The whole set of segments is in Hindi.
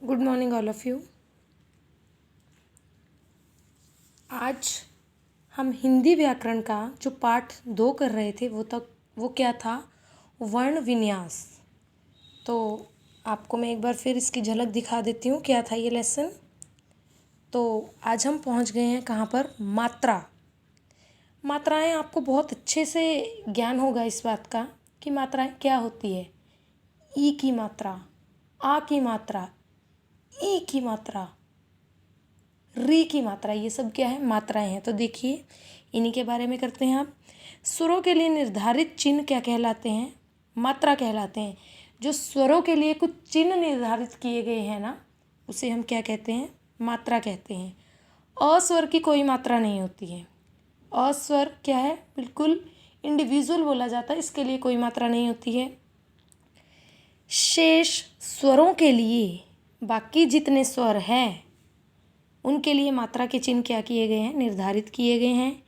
Good morning all of you. आज हम हिंदी व्याकरण का जो पाठ 2 कर रहे थे वो क्या था, वर्ण विन्यास। तो आपको मैं एक बार फिर इसकी झलक दिखा देती हूँ क्या था ये लेसन। तो आज हम पहुँच गए हैं कहाँ पर, मात्राएं आपको बहुत अच्छे से ज्ञान होगा इस बात का कि मात्राएं क्या होती है। ई की मात्रा, आ की मात्रा, ई की मात्रा, री की मात्रा, ये सब क्या है, मात्राएं हैं। तो देखिए इन्हीं के बारे में करते हैं। आप स्वरों के लिए निर्धारित चिन्ह क्या कहलाते हैं, मात्रा कहलाते हैं। जो स्वरों के लिए कुछ चिन्ह निर्धारित किए गए हैं ना, उसे हम क्या कहते हैं, मात्रा कहते हैं। अस्वर की कोई मात्रा नहीं होती है। अस्वर क्या है, बिल्कुल इंडिविजुअल बोला जाता है, इसके लिए कोई मात्रा नहीं होती है। शेष स्वरों के लिए बाकी जितने स्वर हैं उनके लिए मात्रा के चिन्ह क्या किए गए हैं, निर्धारित किए गए हैं।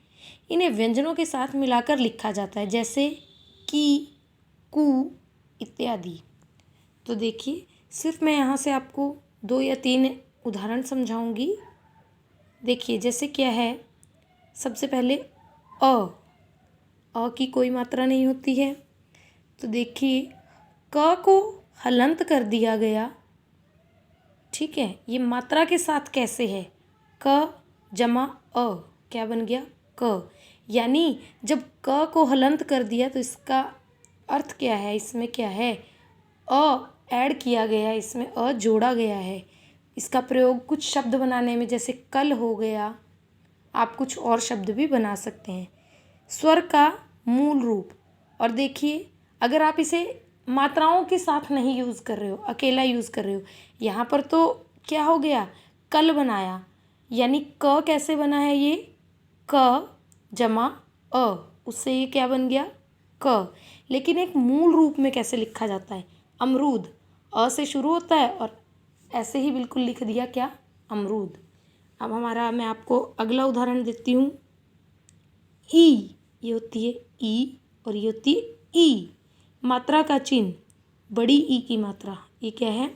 इन्हें व्यंजनों के साथ मिलाकर लिखा जाता है, जैसे की, कु इत्यादि। तो देखिए सिर्फ मैं यहाँ से आपको 2 या 3 उदाहरण समझाऊंगी। देखिए जैसे क्या है, सबसे पहले अ की कोई मात्रा नहीं होती है। तो देखिए क को हलंत कर दिया गया, ठीक है। ये मात्रा के साथ कैसे है, क जमा अ, क्या बन गया, क। यानी जब क को हलंत कर दिया तो इसका अर्थ क्या है, इसमें क्या है, अ ऐड किया गया है, इसमें अ जोड़ा गया है। इसका प्रयोग कुछ शब्द बनाने में, जैसे कल हो गया, आप कुछ और शब्द भी बना सकते हैं। स्वर का मूल रूप, और देखिए अगर आप इसे मात्राओं के साथ नहीं यूज़ कर रहे हो, अकेला यूज़ कर रहे हो, यहाँ पर तो क्या हो गया, कल बनाया, यानी क कैसे बना है, ये क जमा अ, उससे ये क्या बन गया, क। लेकिन एक मूल रूप में कैसे लिखा जाता है, अमरूद, अ से शुरू होता है और ऐसे ही बिल्कुल लिख दिया क्या, अमरूद। अब मैं आपको अगला उदाहरण देती हूँ। ई, ये होती है ई और ये होती है ई। मात्रा का चिन्ह, बड़ी ई की मात्रा, ये क्या है,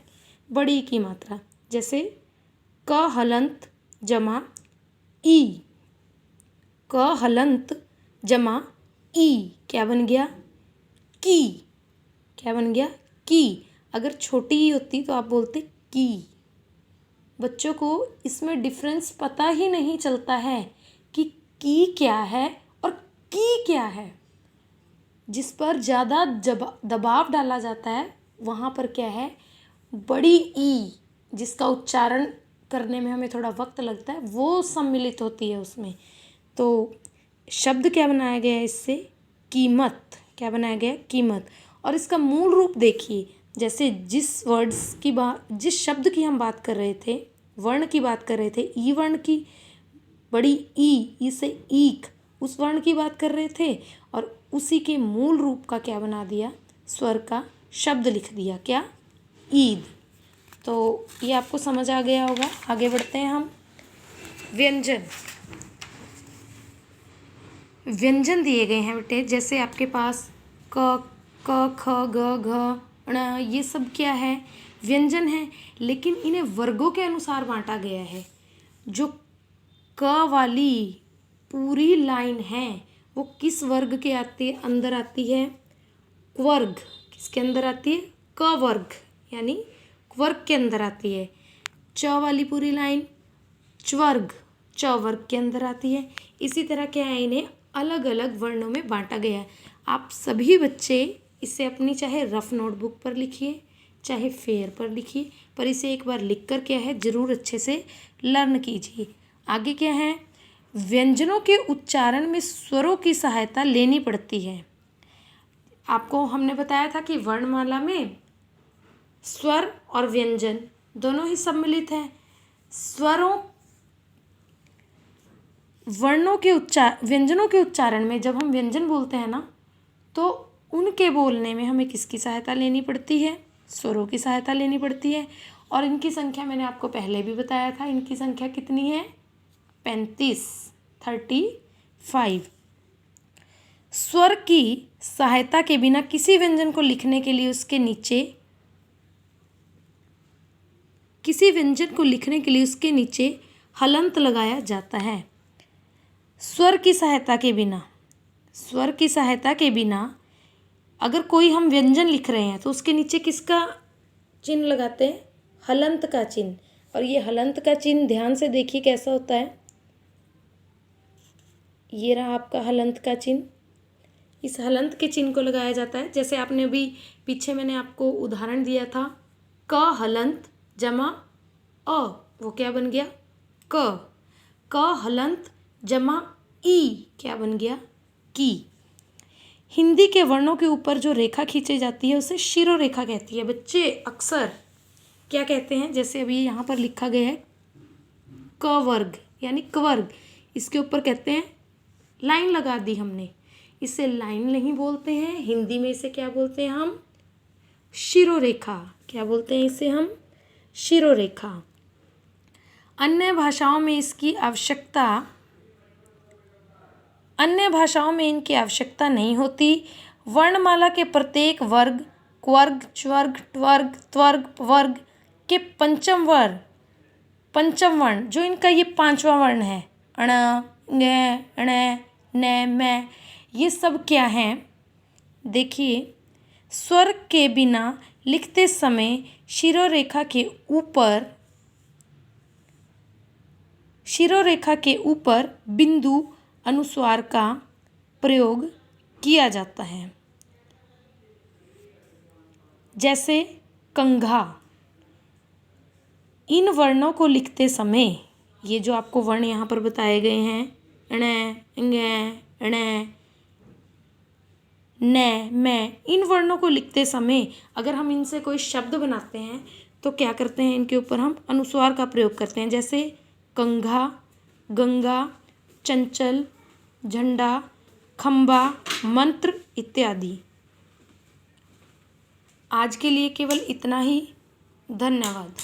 बड़ी ई की मात्रा। जैसे क हलंत जमा ई, क हलंत जमा ई, क्या बन गया, की। क्या बन गया, की। अगर छोटी ई होती तो आप बोलते की। बच्चों को इसमें डिफरेंस पता ही नहीं चलता है कि की क्या है और की क्या है। जिस पर ज़्यादा दबाव डाला जाता है वहाँ पर क्या है, बड़ी ई, जिसका उच्चारण करने में हमें थोड़ा वक्त लगता है, वो सम्मिलित होती है उसमें। तो शब्द क्या बनाया गया है इससे, कीमत। क्या बनाया गया, कीमत। और इसका मूल रूप देखिए, जैसे जिस शब्द की हम बात कर रहे थे, वर्ण की बात कर रहे थे, ई वर्ण की, बड़ी ई से ईक, उस वर्ण की बात कर रहे थे, और उसी के मूल रूप का क्या बना दिया, स्वर का शब्द लिख दिया, क्या, ईद। तो ये आपको समझ आ गया होगा। आगे बढ़ते हैं हम। व्यंजन दिए गए हैं बेटे, जैसे आपके पास क ख ग घ ण, ये सब क्या है, व्यंजन है, लेकिन इन्हें वर्गों के अनुसार बांटा गया है। जो क वाली पूरी लाइन है वो किस वर्ग के अंदर आती है, क्वर्ग। किसके अंदर आती है, क वर्ग, यानी क्वर्ग के अंदर आती है। च वाली पूरी लाइन च्वर्ग, च वर्ग के अंदर आती है। इसी तरह क्या है, इन्हें अलग अलग वर्णों में बांटा गया है। आप सभी बच्चे इसे अपनी चाहे रफ नोटबुक पर लिखिए, चाहे फेयर पर लिखिए, पर इसे एक बार लिख कर क्या है, ज़रूर अच्छे से लर्न कीजिए। आगे क्या है, व्यंजनों के उच्चारण में स्वरों की सहायता लेनी पड़ती है। आपको हमने बताया था कि वर्णमाला में स्वर और व्यंजन दोनों ही सम्मिलित हैं। व्यंजनों के उच्चारण में जब हम व्यंजन बोलते हैं ना, तो उनके बोलने में हमें किसकी सहायता लेनी पड़ती है, स्वरों की सहायता लेनी पड़ती है। और इनकी संख्या मैंने आपको पहले भी बताया था, इनकी संख्या कितनी है, 35। स्वर की सहायता के बिना किसी व्यंजन को लिखने के लिए उसके नीचे किसी व्यंजन को लिखने के लिए उसके नीचे हलंत लगाया जाता है। स्वर की सहायता के बिना अगर कोई हम व्यंजन लिख रहे हैं तो उसके नीचे किसका चिन्ह लगाते हैं? हलंत का चिन्ह। और ये हलंत का चिन्ह ध्यान से देखिए कैसा होता है। ये रहा आपका हलंत का चिन्ह। इस हलंत के चिन्ह को लगाया जाता है। जैसे आपने अभी पीछे मैंने आपको उदाहरण दिया था, क हलंत जमा अ, वो क्या बन गया? क हलंत जमा ई क्या बन गया? की। हिंदी के वर्णों के ऊपर जो रेखा खींची जाती है उसे शिरोरेखा कहती है। बच्चे अक्सर क्या कहते हैं? जैसे अभी यहाँ पर लिखा गया है क वर्ग यानी क्वर्ग, इसके ऊपर कहते हैं लाइन लगा दी हमने, इसे लाइन नहीं बोलते हैं। हिंदी में इसे क्या बोलते हैं हम? शिरोरेखा। क्या बोलते हैं इसे हम? शिरोरेखा। अन्य भाषाओं में इनकी आवश्यकता नहीं होती। वर्णमाला के प्रत्येक वर्ग, क्वर्ग, च्वर्ग, ट्वर्ग, त्वर्ग, वर्ग के पंचम वर्ण जो इनका ये पांचवा वर्ण है, अण, ङ, ण, न, म, ये सब क्या हैं? देखिए, स्वर के बिना लिखते समय शिरोरेखा के ऊपर बिंदु अनुस्वार का प्रयोग किया जाता है। जैसे कंघा। इन वर्णों को लिखते समय, ये जो आपको वर्ण यहाँ पर बताए गए हैं, ण, ङ, ण, न, म, इन वर्णों को लिखते समय अगर हम इनसे कोई शब्द बनाते हैं तो क्या करते हैं? इनके ऊपर हम अनुस्वार का प्रयोग करते हैं। जैसे कंघा, गंगा, चंचल, झंडा, खंबा, मंत्र इत्यादि। आज के लिए केवल इतना ही। धन्यवाद।